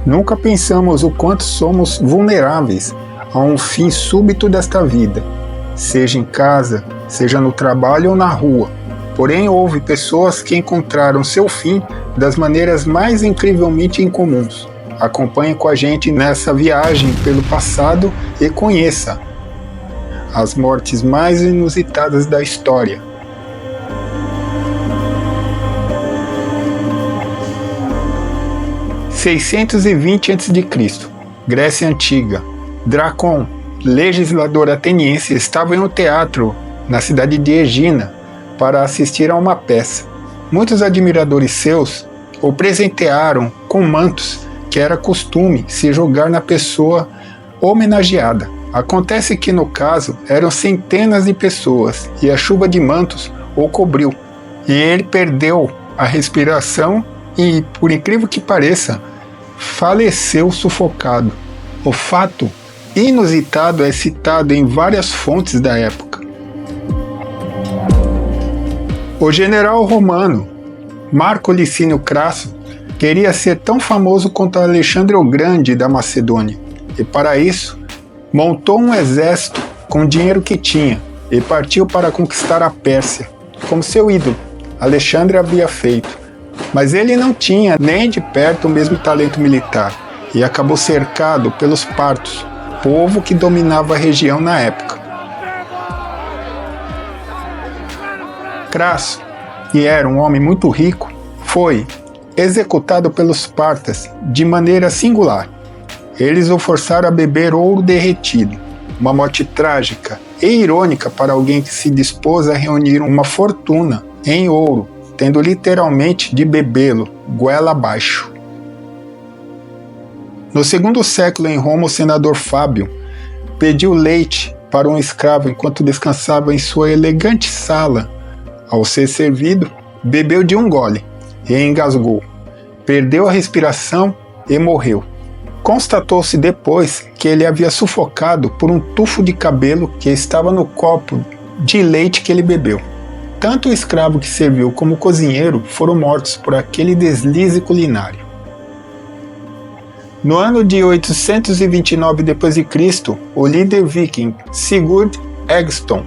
Nunca pensamos o quanto somos vulneráveis a um fim súbito desta vida, seja em casa, seja no trabalho ou na rua. Porém, houve pessoas que encontraram seu fim das maneiras mais incrivelmente incomuns. Acompanhe com a gente nessa viagem pelo passado e conheça as mortes mais inusitadas da história. Em 620 a.C., Grécia Antiga. Drácon, legislador ateniense, estava em um teatro na cidade de Egina para assistir a uma peça. Muitos admiradores seus o presentearam com mantos que era costume se jogar na pessoa homenageada. Acontece que no caso eram centenas de pessoas e a chuva de mantos o cobriu. E ele perdeu a respiração e, por incrível que pareça, faleceu sufocado. O fato inusitado é citado em várias fontes da época. O general romano Marco Licínio Crasso queria ser tão famoso quanto Alexandre o Grande da Macedônia, e para isso montou um exército com o dinheiro que tinha e partiu para conquistar a Pérsia, como seu ídolo Alexandre havia feito. Mas ele não tinha nem de perto o mesmo talento militar e acabou cercado pelos partos, povo que dominava a região na época. Crasso, que era um homem muito rico, foi executado pelos partas de maneira singular. Eles o forçaram a beber ouro derretido, uma morte trágica e irônica para alguém que se dispôs a reunir uma fortuna em ouro, tendo literalmente de bebê-lo goela abaixo. No segundo século em Roma, o senador Fábio pediu leite para um escravo enquanto descansava em sua elegante sala. Ao ser servido, bebeu de um gole e engasgou, perdeu a respiração e morreu. Constatou-se depois que ele havia sufocado por um tufo de cabelo que estava no copo de leite que ele bebeu. Tanto o escravo que serviu como o cozinheiro foram mortos por aquele deslize culinário. No ano de 829 d.C., o líder viking Sigurd Eggston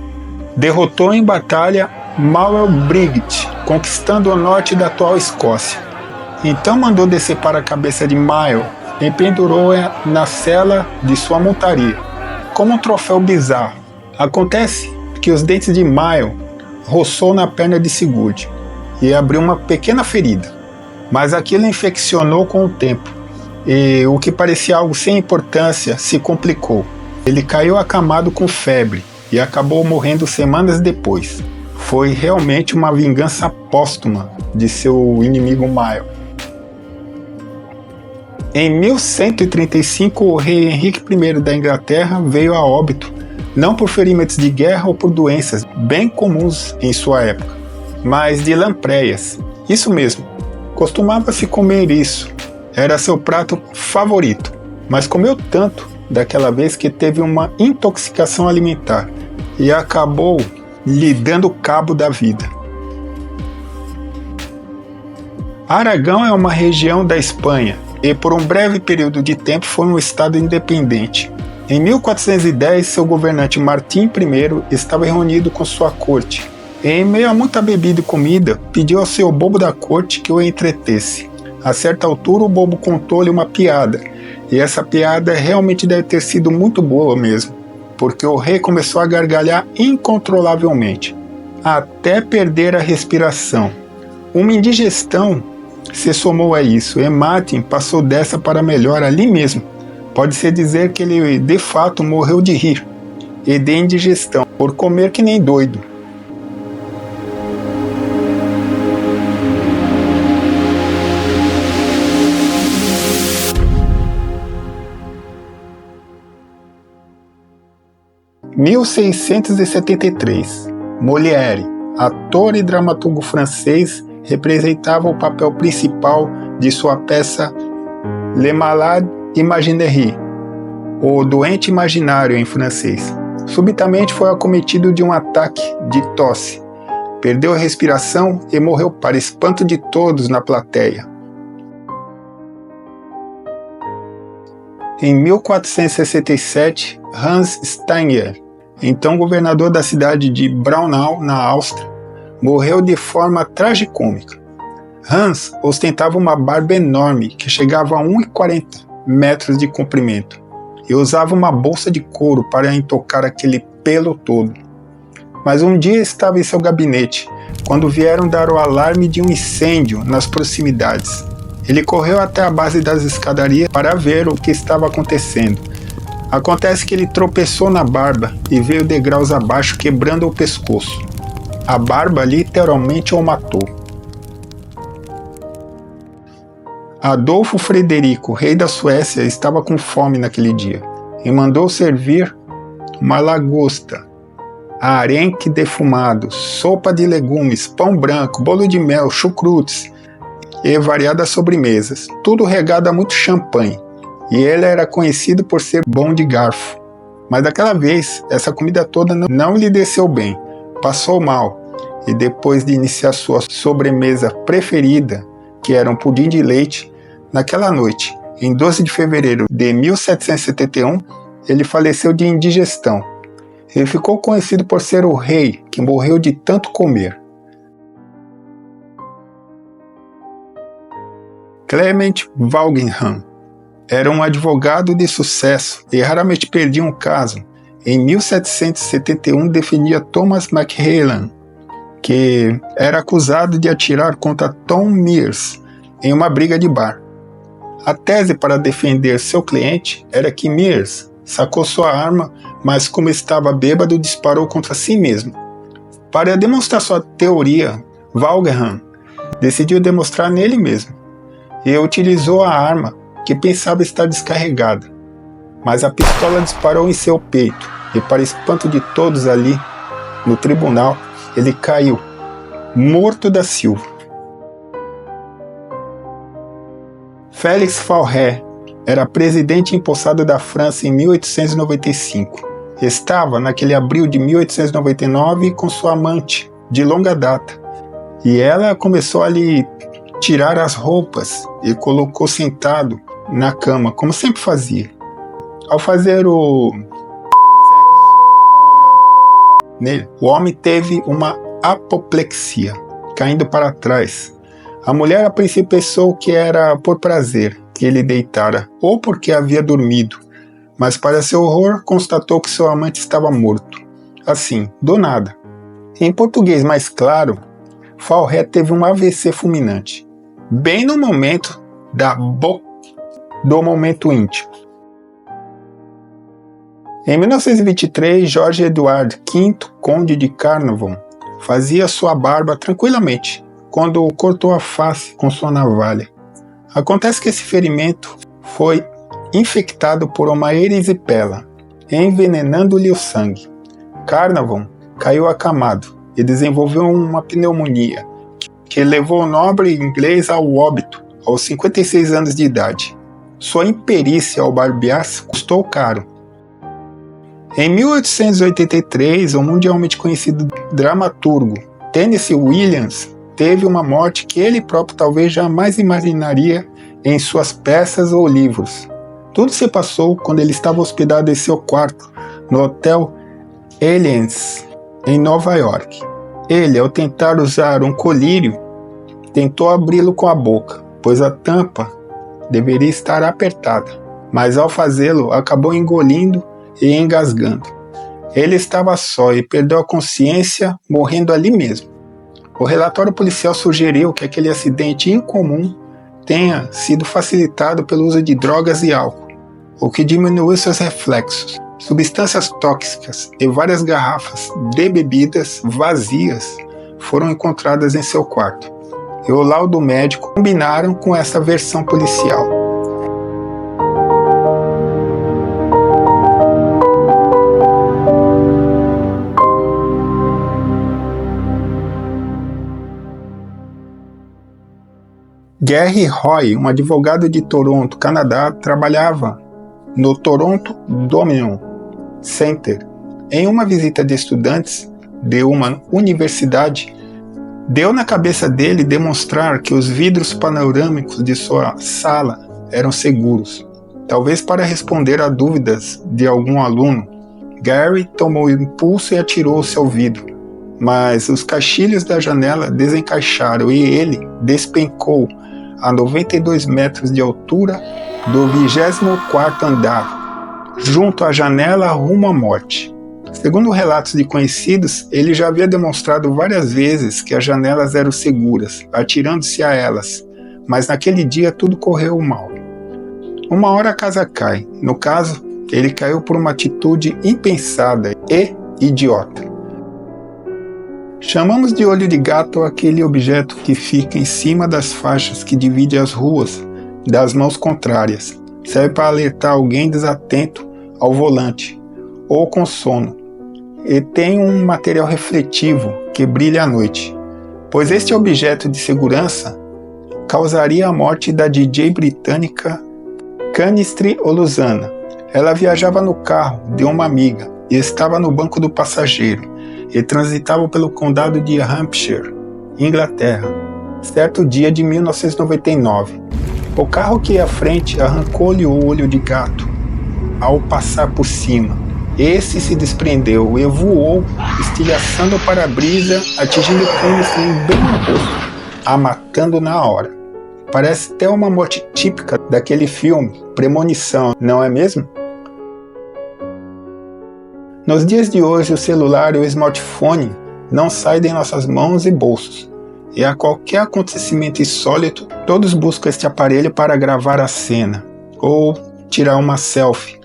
derrotou em batalha Maelbrigte, conquistando o norte da atual Escócia. Então mandou decepar a cabeça de Mael e pendurou-a na sela de sua montaria, como um troféu bizarro. Acontece que os dentes de Mael roçou na perna de Sigurd e abriu uma pequena ferida, mas aquilo infeccionou com o tempo, e o que parecia algo sem importância se complicou. Ele caiu acamado com febre e acabou morrendo semanas depois. Foi realmente uma vingança póstuma de seu inimigo Mael. Em 1135, o rei Henrique I da Inglaterra veio a óbito, não por ferimentos de guerra ou por doenças bem comuns em sua época, mas de lampreias. Isso mesmo, costumava-se comer isso, era seu prato favorito, mas comeu tanto daquela vez que teve uma intoxicação alimentar e acabou lhe dando cabo da vida. Aragão é uma região da Espanha e por um breve período de tempo foi um estado independente. Em 1410, seu governante Martim I estava reunido com sua corte e, em meio a muita bebida e comida, pediu ao seu bobo da corte que o entretesse. A certa altura, o bobo contou-lhe uma piada, e essa piada realmente deve ter sido muito boa mesmo, porque o rei começou a gargalhar incontrolavelmente, até perder a respiração. Uma indigestão se somou a isso, e Martin passou dessa para melhor ali mesmo. Pode-se dizer que ele de fato morreu de rir e de indigestão, por comer que nem doido. Em 1673, Molière, ator e dramaturgo francês, representava o papel principal de sua peça Le Malade Imaginaire, o doente imaginário em francês. Subitamente foi acometido de um ataque de tosse, perdeu a respiração e morreu para espanto de todos na plateia. Em 1467, Hans Steiner, então governador da cidade de Braunau, na Áustria, morreu de forma tragicômica. Hans ostentava uma barba enorme que chegava a 1,40 metros de comprimento e usava uma bolsa de couro para entocar aquele pelo todo. Mas um dia estava em seu gabinete quando vieram dar o alarme de um incêndio nas proximidades. Ele correu até a base das escadarias para ver o que estava acontecendo. Acontece que ele tropeçou na barba e veio degraus abaixo, quebrando o pescoço. A barba literalmente o matou. Adolfo Frederico, rei da Suécia, estava com fome naquele dia e mandou servir uma lagosta, arenque defumado, sopa de legumes, pão branco, bolo de mel, chucrutes e variadas sobremesas, tudo regado a muito champanhe. E ele era conhecido por ser bom de garfo. Mas daquela vez, essa comida toda não lhe desceu bem, passou mal, e depois de iniciar sua sobremesa preferida, que era um pudim de leite, naquela noite, em 12 de fevereiro de 1771, ele faleceu de indigestão. Ele ficou conhecido por ser o rei que morreu de tanto comer. Clement Walsingham era um advogado de sucesso e raramente perdia um caso. Em 1771 defendia Thomas McHenry, que era acusado de atirar contra Tom Mears em uma briga de bar. A tese para defender seu cliente era que Mears sacou sua arma, mas como estava bêbado, disparou contra si mesmo. Para demonstrar sua teoria, Walsingham decidiu demonstrar nele mesmo e utilizou a arma que pensava estar descarregada, mas a pistola disparou em seu peito e, para espanto de todos ali no tribunal, ele caiu, morto da Silva. Félix Falret era presidente empossado da França em 1895. Estava naquele abril de 1899 com sua amante de longa data, e ela começou a lhe tirar as roupas e colocou sentado na cama, como sempre fazia. Ao fazer o nele, o homem teve uma apoplexia, caindo para trás. A mulher a princípio pensou que era por prazer que ele deitara, ou porque havia dormido, mas para seu horror constatou que seu amante estava morto. Assim, do nada. Em português mais claro, Falret teve um AVC fulminante, bem no momento do momento íntimo. Em 1923, Jorge Eduard V, conde de Carnarvon, fazia sua barba tranquilamente, quando cortou a face com sua navalha. Acontece que esse ferimento foi infectado por uma erisipela, envenenando-lhe o sangue. Carnarvon caiu acamado e desenvolveu uma pneumonia, que levou o nobre inglês ao óbito aos 56 anos de idade. Sua imperícia ao barbear-se custou caro. Em 1883, o mundialmente conhecido dramaturgo Tennessee Williams teve uma morte que ele próprio talvez jamais imaginaria em suas peças ou livros. Tudo se passou quando ele estava hospedado em seu quarto, no Hotel Allianz, em Nova York. Ele, ao tentar usar um colírio, tentou abri-lo com a boca, pois a tampa deveria estar apertada, mas ao fazê-lo acabou engolindo e engasgando. Ele estava só e perdeu a consciência, morrendo ali mesmo. O relatório policial sugeriu que aquele acidente incomum tenha sido facilitado pelo uso de drogas e álcool, o que diminuiu seus reflexos. Substâncias tóxicas e várias garrafas de bebidas vazias foram encontradas em seu quarto, e o laudo médico combinaram com essa versão policial. Gary Roy, um advogado de Toronto, Canadá, trabalhava no Toronto Dominion Center. Em uma visita de estudantes de uma universidade, deu na cabeça dele demonstrar que os vidros panorâmicos de sua sala eram seguros. Talvez para responder a dúvidas de algum aluno, Gary tomou o impulso e atirou-se ao vidro, mas os caixilhos da janela desencaixaram e ele despencou a 92 metros de altura do 24º andar, junto à janela rumo à morte. Segundo relatos de conhecidos, ele já havia demonstrado várias vezes que as janelas eram seguras, atirando-se a elas, mas naquele dia tudo correu mal. Uma hora a casa cai. No caso, ele caiu por uma atitude impensada e idiota. Chamamos de olho de gato aquele objeto que fica em cima das faixas que dividem as ruas das mãos contrárias. Serve para alertar alguém desatento ao volante ou com sono. E tem um material refletivo que brilha à noite, pois este objeto de segurança causaria a morte da DJ britânica Canistri Olusana. Ela viajava no carro de uma amiga e estava no banco do passageiro e transitava pelo condado de Hampshire, Inglaterra, certo dia de 1999. O carro que ia à frente arrancou-lhe o olho de gato ao passar por cima. Esse se desprendeu e voou, estilhaçando o para-brisa, atingindo Canistri bem no rosto, a matando na hora. Parece até uma morte típica daquele filme, Premonição, não é mesmo? Nos dias de hoje, o celular e o smartphone não saem de nossas mãos e bolsos. E a qualquer acontecimento insólito, todos buscam este aparelho para gravar a cena, ou tirar uma selfie.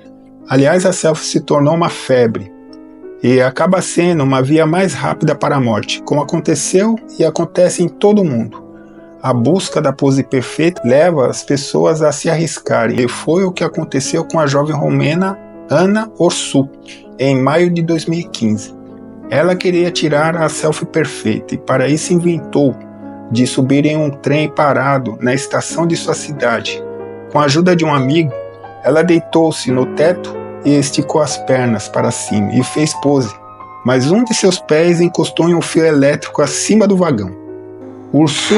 Aliás, a selfie se tornou uma febre, e acaba sendo uma via mais rápida para a morte, como aconteceu e acontece em todo mundo. A busca da pose perfeita leva as pessoas a se arriscarem, e foi o que aconteceu com a jovem romena Anna Orsu, em maio de 2015. Ela queria tirar a selfie perfeita e para isso inventou de subir em um trem parado na estação de sua cidade. Com a ajuda de um amigo, ela deitou-se no teto e esticou as pernas para cima e fez pose, mas um de seus pés encostou em um fio elétrico acima do vagão. Ursu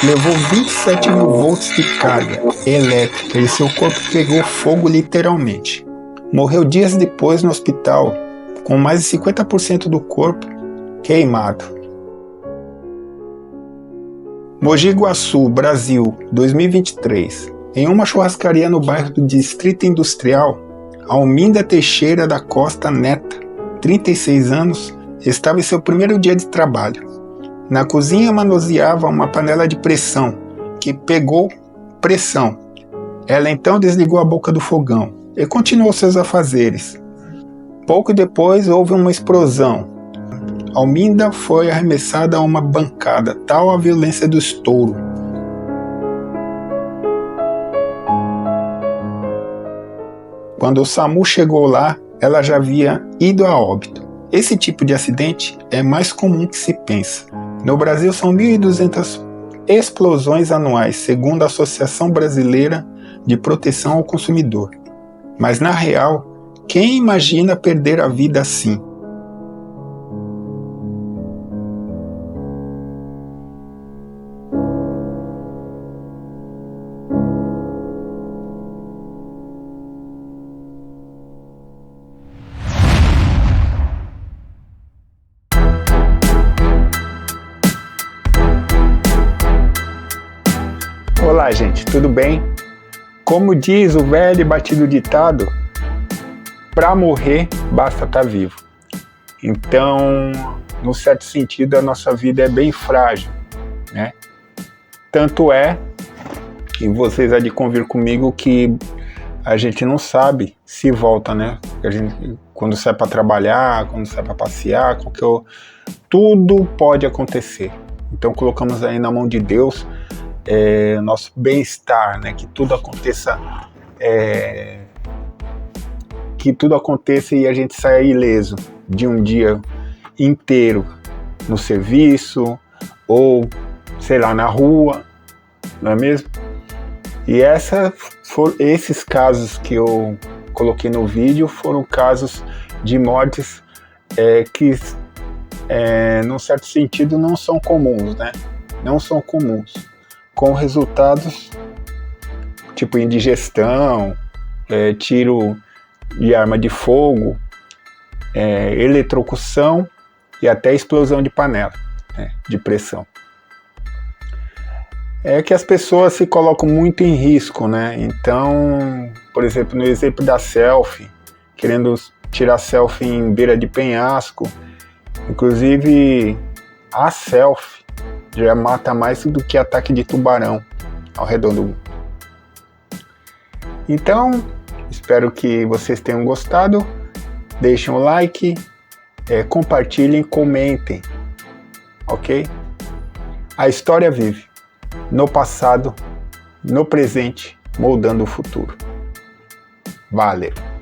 levou 27 mil volts de carga elétrica e seu corpo pegou fogo literalmente. Morreu dias depois no hospital, com mais de 50% do corpo queimado. Mogi Guaçu, Brasil, 2023. Em uma churrascaria no bairro do Distrito Industrial, Alminda Teixeira da Costa Neta, 36 anos, estava em seu primeiro dia de trabalho. Na cozinha manuseava uma panela de pressão, que pegou pressão. Ela então desligou a boca do fogão e continuou seus afazeres. Pouco depois houve uma explosão. Alminda foi arremessada a uma bancada, tal a violência do estouro. Quando o SAMU chegou lá, ela já havia ido a óbito. Esse tipo de acidente é mais comum que se pensa. No Brasil são 1.200 explosões anuais, segundo a Associação Brasileira de Proteção ao Consumidor. Mas na real, quem imagina perder a vida assim? Olá, gente, tudo bem? Como diz o velho e batido ditado, para morrer basta estar vivo. Então, num certo sentido, a nossa vida é bem frágil, né? Tanto é, e vocês há de convir comigo, que a gente não sabe se volta, né? A gente, quando sai para trabalhar, quando sai para passear, tudo pode acontecer. Então, colocamos aí na mão de Deus nosso bem-estar, né? Que tudo aconteça e a gente saia ileso de um dia inteiro no serviço ou, sei lá, na rua, não é mesmo? E esses casos que eu coloquei no vídeo foram casos de mortes que, num certo sentido, não são comuns, né? Não são comuns, com resultados tipo indigestão, tiro de arma de fogo, eletrocução e até explosão de panela, né, de pressão. É que as pessoas se colocam muito em risco, né? Então, por exemplo, no exemplo da selfie, querendo tirar selfie em beira de penhasco, inclusive a selfie já mata mais do que ataque de tubarão ao redor do mundo. Então, espero que vocês tenham gostado. Deixem o like, compartilhem, comentem, ok? A história vive no passado, no presente, moldando o futuro. Valeu!